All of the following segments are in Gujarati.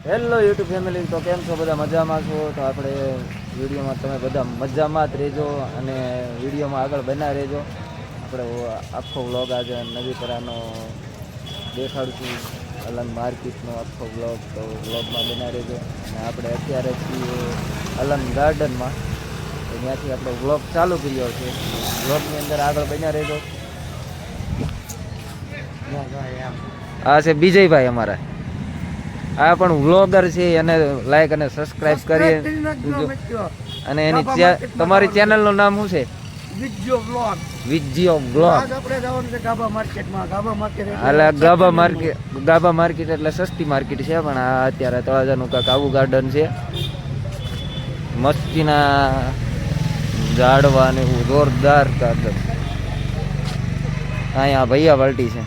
હેલો યુટ્યુબ ફેમિલી, તો કેમ છો? બધા મજામાં છો? તો આપણે વિડીયોમાં તમે બધા મજામાં જ રહેજો અને વિડીયોમાં આગળ બના રહેજો. આપણે આખો વ્લોગ આજે નવીપરાનો દેખાડશું, અલંગ માર્કેટનો આખો વ્લોગ, તો વ્લોગમાં બના રહેજો. અને આપણે અત્યારે છીએ અલંગ ગાર્ડનમાં, તો ત્યાંથી આપણો વ્લોગ ચાલુ કર્યો છે. વ્લોગની અંદર આગળ બન્યા રહેજો. આ છે વિજયભાઈ અમારા, આ પણ વ્લોગર છે, એને લાઈક અને સબસ્ક્રાઇબ કરીએ. અને એની તમારી ચેનલનું નામ શું છે? વિજ્યો વ્લોગ. ગાભા માર્કેટ એટલે સસ્તી માર્કેટ છે, પણ આ અત્યારે તળાજાનું કાંક આવું ગાર્ડન છે. મસ્તીના ઝાડવા ને એવું જોરદાર ગાર્ડન. અહીંયા ભૈયા વલટી છે.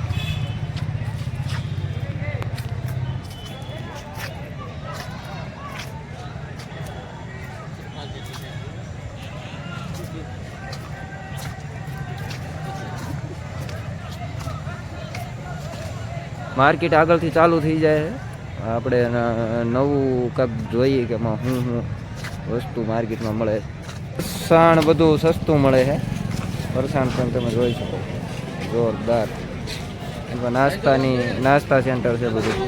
માર્કેટ આગળથી ચાલુ થઈ જાય, આપણે નવું કંઈક જોઈએ કે હું વસ્તુ માર્કેટમાં મળે. ફરસાણ બધું સસ્તું મળે છે. ફરસાણ પણ તમે જોઈ શકો, જોરદાર. નાસ્તા સેન્ટર છે બધું.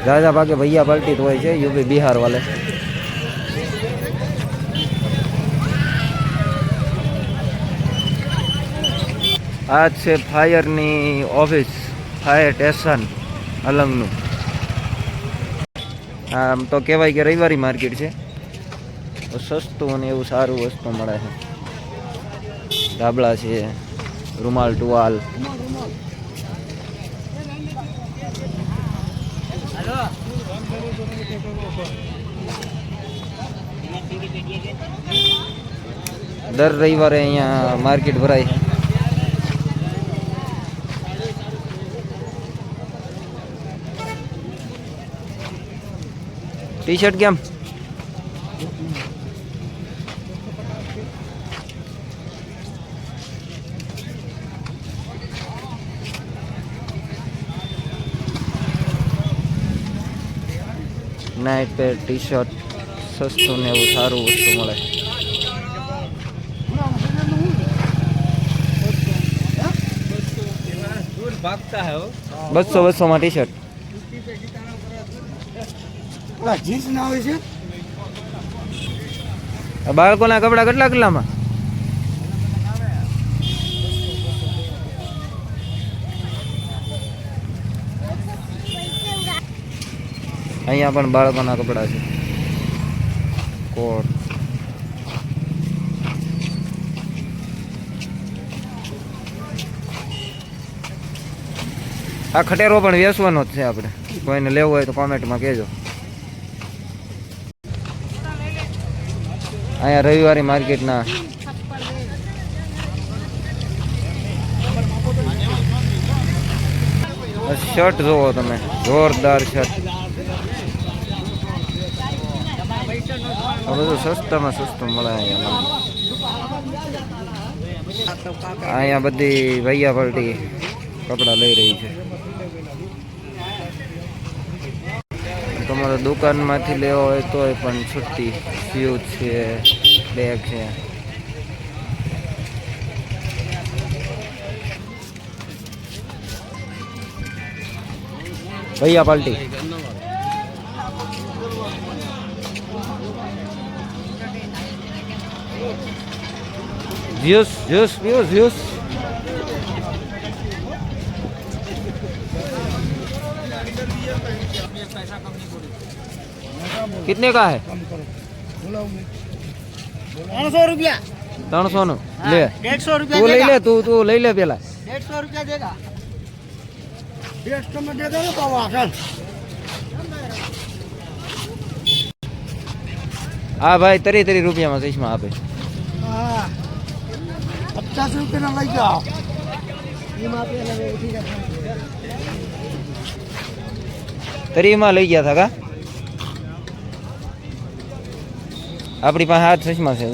ઝાઝા ભાગે ભૈયા પલટી જ હોય છે, યુપી બિહાર વાલે. આ છે ફાયરની ઓફિસ, ફાયર સ્ટેશન અલંગનું. આમ તો કહેવાય કે રવિવારી માર્કેટ છે, તો સસ્તું અને એવું સારું વસ્તુ મળે છે. ધાબળા છે, રૂમાલ ટુવાલ. દર રવિવારે અહીંયા માર્કેટ ભરાય. ટી શર્ટ કેમ? નાઇટ પેર ટી શર્ટ સસ્તું ને એવું સારું વસ્તુ મળે. બસો માં ટી શર્ટ. બાળકોના કપડા કેટલામાં? અહીંયા પણ બાળકોના કપડા છે. કોટ. આ ખટેરો પણ વેચવાનો જ છે. આપણે કોઈને લેવો હોય તો કોમેન્ટમાં કહેજો. અહીંયા રવિવારી માર્કેટના શર્ટ જોવો તમે, જોરદાર શર્ટ. બધું સસ્તામાં સસ્તું મળે અહીંયા. અહીંયા બધી ભૈયા પલટી કપડાં લઈ રહી છે. તમારે દુકાનમાંથી લેવો હોય તોય પણ છુટ્ટી. શૂઝ છે, બેગ છે. ભૈયા પાલ્ટી. જ્यूस ज्यूस पियो ज्यूस. कितने का है? 300 रुपया. 300 નું લે. 150 रुपया તું લઈ લે, તું લઈ લે પેલા. 150 रुपया देगा. 150 में देगा ना बाबा. चल. હા ભાઈ, 30 રૂપિયામાં ચશ્મા આપે. હા, 50 રૂપિયા લઈ જાઓ. તરીમાં લઈ ગયા હતા કા? આપણી પાસે હાથ ચશ્મા છે.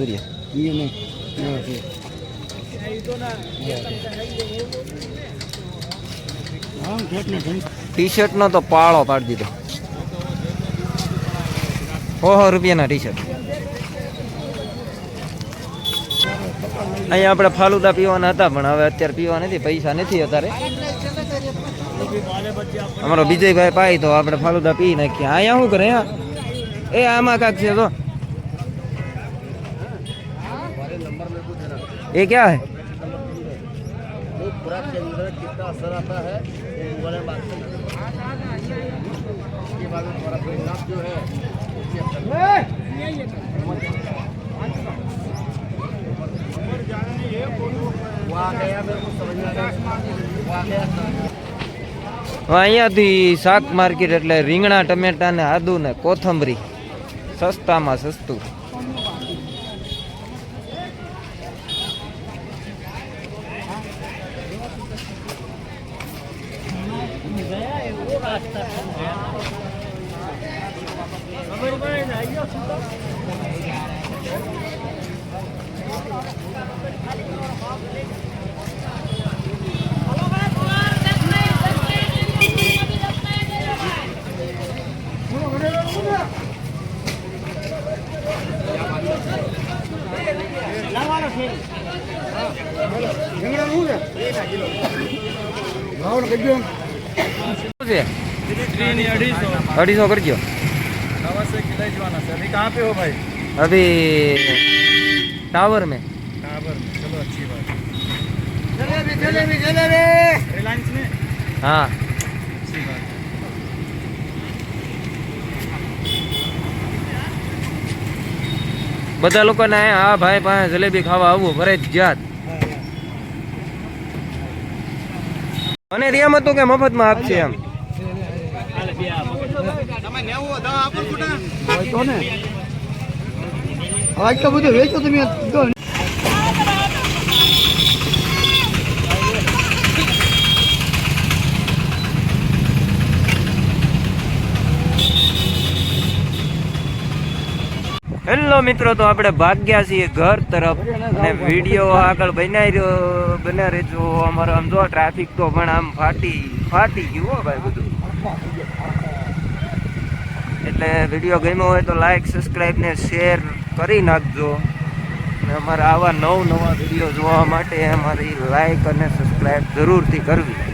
ટી શર્ટનો તો પાળો પાડી દીધો. 100 રૂપિયાના ટી શર્ટ. અહીંયા આપણે ફાલુદા પીવાના હતા પણ હવે અત્યારે પીવા નથી, પૈસા નથી અત્યારે. અમારો વિજયભાઈ પાય તો આપણે ફાલુદા પી નાખીએ. અહીંયા શું કરે? એ આમાં કાંક છે તો ये क्या है? कितना असर आता है वाले बात के बाद हमारा परिणाम जो है અહીંયાથી શાક માર્કેટ એટલે રીંગણા, ટમેટા ને આદુ ને કોથમરી સસ્તામાં સસ્તું. છે 250 કરજો. अभी कहाँ पे हो भाई? अभी टावर में. टावर में, चलो अच्छी बात है. जलेबी रिलायंस में हाँ अच्छी बात है. બધા લોકોને આ ભાઈ પાસે જલેબી ખાવા આવવું ફરજિયાત. અને એમ હતું કે મફતમાં આપશે એમ. આજ તો બધું વેચો તમે. હેલો મિત્રો, તો આપણે ભાગ્યા છીએ ઘર તરફ અને વિડીયો આગળ બન્યા રહેજો. અમારે આમ જો ટ્રાફિક તો પણ આમ ફાટી ગયું હો ભાઈ બધું. એટલે વિડીયો ગમ્યો હોય તો લાઈક, સબસ્ક્રાઈબ ને શેર કરી નાખજો. અને અમારા આવા નવા વિડીયો જોવા માટે અમારી લાઈક અને સબસ્ક્રાઈબ જરૂરથી કરવી.